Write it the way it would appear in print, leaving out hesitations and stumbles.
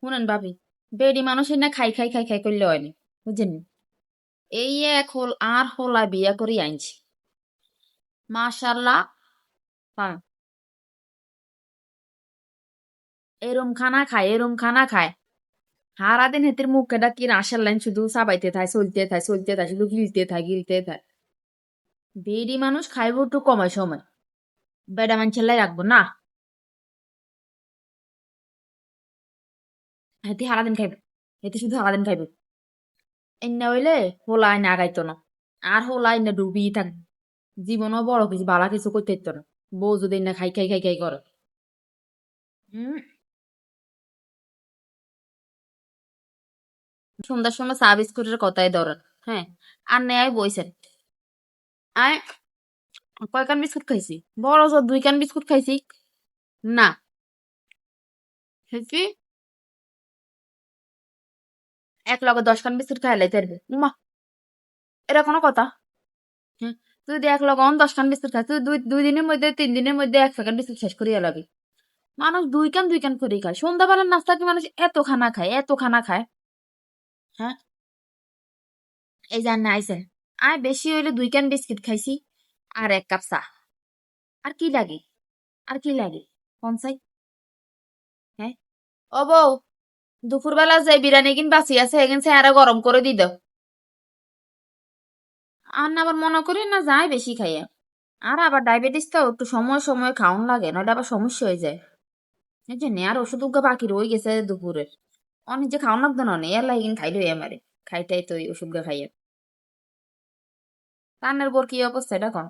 শুনেন ভাবি, বেডি মানুষের না খাই খাই খাই খাই করলে হয়নি, বুঝছেন? এই এক হল আর হলা বিয়া করি আনছি, মাশাল্লাহ। হ্যাঁ, এরম খানা খায়, এরম খানা খায়। সারাদিন হেতির মুখে ডাকি রাশের লাইন শুধু চাবাইতে থাকে, চলতে থাকে, চলতে থাকে, শুধু গিলতে থাকে, গিলতে থাকে। বেডি মানুষ খাইব একটু কমায় সময়, বেডা মানুষের লাই রাখবো না। হেতি সারাদিন খাইবে, হেতি শুধু সারাদিন খাইবে। এনে হইলে হোলা আইনে আগাইতো না, আর হোলা আইনে ডুবি থাক, জীবনও বড় কিছু বালা কিছু করতে ইতো না। বউ যদি না খাই খাই খাই খাই করে। হম। সন্ধ্যার সময় চা বিস্কুটের কথাই ধরেন। হ্যাঁ, আর নেয় বইছেন। আয়, কয় কান বিস্কুট খাইছি? বড় জোর 2 কান বিস্কুট খাইছি। না, হেছি এক লগে 10 কান বিস্কুট খাই লাইতে পারবে উমা? এটা কোনো কথা? হ্যাঁ, তুই যদি এক লগে 10 কান বিস্কুট খাই, তুই দুই দুই দিনের মধ্যে 3 দিনের মধ্যে 1 প্যাকেট বিস্কুট শেষ করিয়া লাগি। মানুষ 2 কান করে খায়। সন্ধ্যাবেলার নাস্তা কি মানুষ এত খানা খায়, এত খানা খায়? হ্যাঁ, এই যে না আইসে, আয় বেশি হইলে 2 কান বিস্কিট খাইছি আর 1 কাপ চা। আর কি লাগে? আর কি লাগে? পঞ্চাই। হ্যাঁ, ও বউ, দুপুরবেলা যে বিরিয়ানি কিন বাঁচি আছে এখান আরো গরম করে দি দাও। আর না আবার মনে করি না যাই বেশি খাইয়া। আর আবার ডায়াবেটিস তো একটু সময় সময় খাওন লাগে, নয়টা আবার সমস্যা হয়ে যায়। এই জন্য আর ওষুধ উগা বাকি রয়ে গেছে দুপুরের। অনেক যে খাওন লাগতো না, এর লাগিন খাইলো আমারে। খাইটাই তো ওই ওষুধ গা খাইয়া। রান্নার পর কি অবস্থা এটা কন?